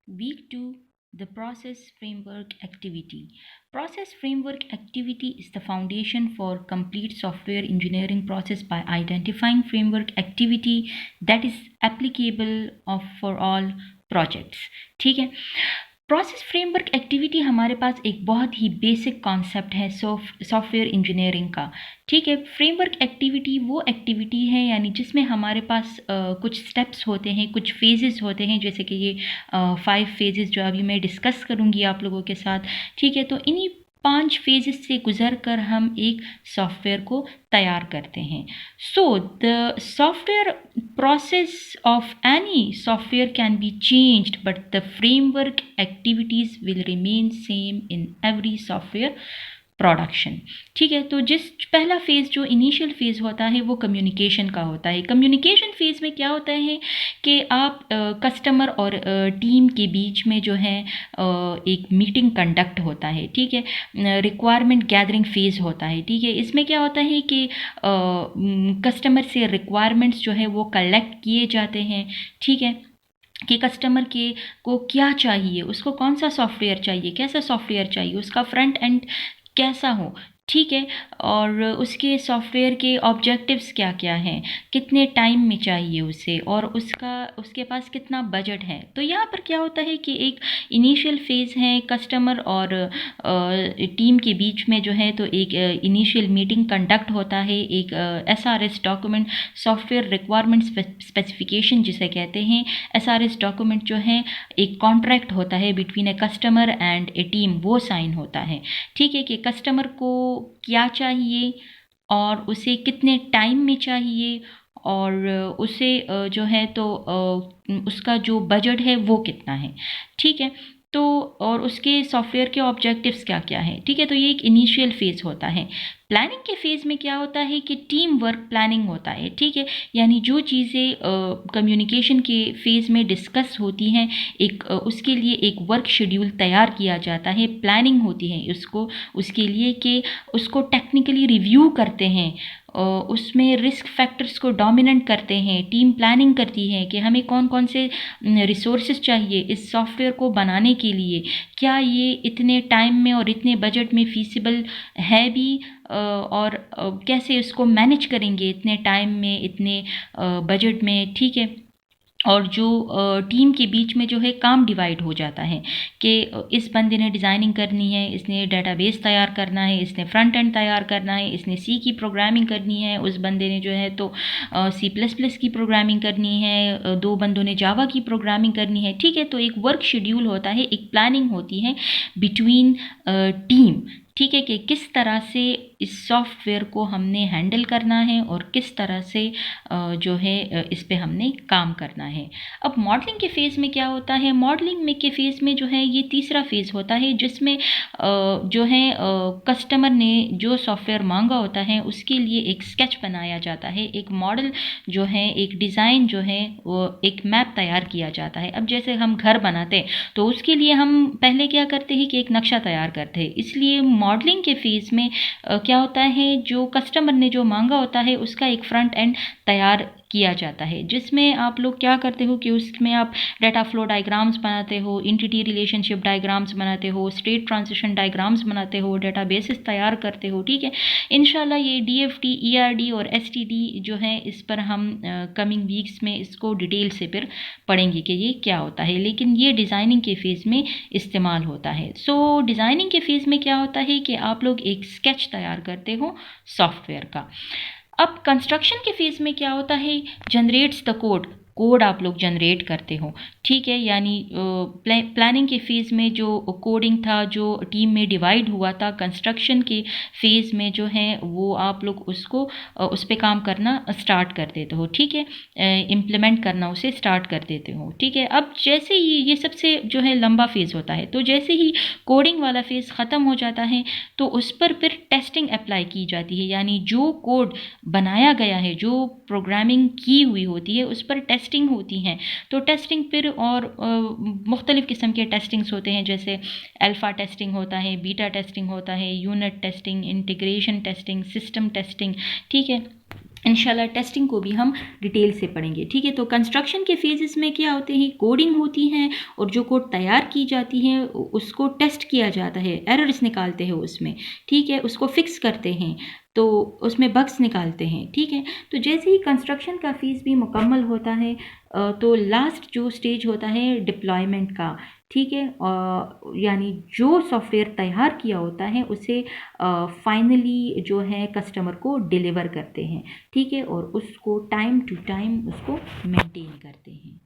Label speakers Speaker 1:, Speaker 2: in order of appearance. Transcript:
Speaker 1: Week 2, the Process Framework Activity. Process Framework Activity is the foundation for complete software engineering process by identifying framework activity that is applicable for all projects. ठीक है, process framework activity हमारे पास एक बहुत ही basic concept है software engineering का। ठीक है, framework activity वो एक्टिविटी है यानी जिसमें हमारे पास कुछ स्टेप्स होते हैं, कुछ फेजेस होते हैं, जैसे कि ये 5 फेजेस जो अभी मैं डिस्कस करूँगी आप लोगों के साथ। ठीक है, तो इन्हीं 5 फेजेस से गुजर कर हम एक सॉफ्टवेयर को तैयार करते हैं। So the software process of any software can be changed, but the framework activities will remain same in every software production. ठीक है, तो जिस पहला फेज़ जो इनिशियल फेज़ होता है वो कम्युनिकेशन का होता है। कम्युनिकेशन फेज़ में क्या होता है कि आप कस्टमर और टीम के बीच में जो है एक मीटिंग कंडक्ट होता है। ठीक है, रिक्वायरमेंट गैदरिंग फेज़ होता है। ठीक है, इसमें क्या होता है कि कस्टमर से रिक्वायरमेंट्स जो है वो कलेक्ट किए जाते हैं। ठीक है, कि कस्टमर को क्या चाहिए, उसको कौन सा सॉफ्टवेयर चाहिए, कैसा सॉफ्टवेयर चाहिए, उसका फ्रंट एंड कैसा हो। ठीक है, और उसके सॉफ्टवेयर के ऑब्जेक्टिव्स क्या क्या हैं, कितने टाइम में चाहिए उसे, और उसके पास कितना बजट है। तो यहाँ पर क्या होता है कि एक इनिशियल फेज़ है, कस्टमर और टीम के बीच में जो है तो एक इनिशियल मीटिंग कंडक्ट होता है। एक SRS document, software requirement specification जिसे कहते हैं, SRS डॉक्यूमेंट जो है एक कॉन्ट्रैक्ट होता है between a customer and A team, वो साइन होता है। ठीक है, कि कस्टमर को क्या चाहिए और उसे कितने टाइम में चाहिए, और उसे जो है तो उसका जो बजट है वो कितना है। ठीक है, तो और उसके सॉफ्टवेयर के ऑब्जेक्टिव्स क्या क्या हैं। ठीक है, तो ये एक इनिशियल फेज़ होता है। प्लानिंग के फेज़ में क्या होता है कि टीम वर्क प्लानिंग होता है। ठीक है, यानी जो चीज़ें कम्युनिकेशन के फेज़ में डिस्कस होती हैं, एक उसके लिए एक वर्क शेड्यूल तैयार किया जाता है, प्लानिंग होती है उसके लिए कि उसको टेक्निकली रिव्यू करते हैं, उसमें रिस्क फैक्टर्स को डोमिनेंट करते हैं। टीम प्लानिंग करती है कि हमें कौन कौन से रिसोर्सेज चाहिए इस सॉफ्टवेयर को बनाने के लिए, क्या ये इतने टाइम में और इतने बजट में फीसिबल है भी, और कैसे इसको मैनेज करेंगे इतने टाइम में, इतने बजट में। ठीक है, और जो टीम के बीच में जो है काम डिवाइड हो जाता है कि इस बंदे ने डिज़ाइनिंग करनी है, इसने डेटाबेस तैयार करना है, इसने फ्रंट एंड तैयार करना है, इसने सी की प्रोग्रामिंग करनी है, उस बंदे ने जो है तो C++ की प्रोग्रामिंग करनी है, 2 बंदों ने जावा की प्रोग्रामिंग करनी है। ठीक है, तो एक वर्क शेड्यूल होता है, एक प्लानिंग होती है बिटवीन टीम। ठीक है, कि किस तरह से इस सॉफ्टवेयर को हमने हैंडल करना है और किस तरह से जो है इस पे हमने काम करना है। अब मॉडलिंग के फेज़ में क्या होता है, मॉडलिंग में के फेज़ में जो है ये तीसरा फेज़ होता है, जिसमें जो है कस्टमर ने जो सॉफ्टवेयर मांगा होता है उसके लिए एक स्केच बनाया जाता है, एक मॉडल जो है, एक डिज़ाइन जो है, वो एक मैप तैयार किया जाता है। अब जैसे हम घर बनाते हैं तो उसके लिए हम पहले क्या करते हैं कि एक नक्शा तैयार करते हैं। इसलिए मॉडलिंग के फेज़ में क्या होता है, जो कस्टमर ने जो मांगा होता है उसका एक फ्रंट एंड तैयार किया जाता है, जिसमें आप लोग क्या करते हो कि उसमें आप डाटा फ्लो डायग्राम्स बनाते हो, एंटिटी रिलेशनशिप डायग्राम्स बनाते हो, स्टेट ट्रांजिशन डायग्राम्स बनाते हो, डेटाबेसेस तैयार करते हो। ठीक है, इंशाल्लाह ये DFT, ERD और STD जो है इस पर हम कमिंग वीक्स में इसको डिटेल से फिर पढ़ेंगे कि ये क्या होता है, लेकिन ये डिज़ाइनिंग के फेज़ में इस्तेमाल होता है। सो डिज़ाइनिंग के फेज़ में क्या होता है कि आप लोग एक स्केच तैयार करते हो सॉफ्टवेयर का। अब कंस्ट्रक्शन के फेज़ में क्या होता है, जनरेट्स द कोड आप लोग जनरेट करते हो। ठीक है, यानी प्लानिंग के फेज़ में जो कोडिंग था, जो टीम में डिवाइड हुआ था, कंस्ट्रक्शन के फेज़ में जो है वो आप लोग उसको उस पर काम करना स्टार्ट कर देते हो। ठीक है, इम्प्लीमेंट करना उसे स्टार्ट कर देते हो। ठीक है, अब जैसे ही ये सबसे जो है लंबा फेज़ होता है, तो जैसे ही कोडिंग वाला फेज़ ख़त्म हो जाता है तो उस पर फिर टेस्टिंग अप्लाई की जाती है, यानी जो कोड बनाया गया है, जो प्रोग्रामिंग की हुई होती है उस पर टेस्टिंग होती हैं। तो टेस्टिंग फिर और मुख्तलिफ़ किस्म के टेस्टिंग्स होते हैं, जैसे अल्फ़ा टेस्टिंग होता है, बीटा टेस्टिंग होता है, unit testing, integration testing, system testing. ठीक है, इंशाल्लाह टेस्टिंग को भी हम डिटेल से पढ़ेंगे, ठीक है। तो कंस्ट्रक्शन के फेजेस में क्या होते हैं, कोडिंग होती है और जो कोड तैयार की जाती है उसको टेस्ट किया जाता है, एरर्स निकालते हैं उसमें, ठीक है, उसको फिक्स करते हैं, तो उसमें बग्स निकालते हैं, ठीक है। तो जैसे ही कंस्ट्रक्शन का फेज़ भी मुकम्मल होता है तो लास्ट जो स्टेज होता है डिप्लॉयमेंट का, ठीक है, यानी जो सॉफ्टवेयर तैयार किया होता है उसे फाइनली जो है कस्टमर को डिलीवर करते हैं, ठीक है, और उसको टाइम टू टाइम उसको मेंटेन करते हैं।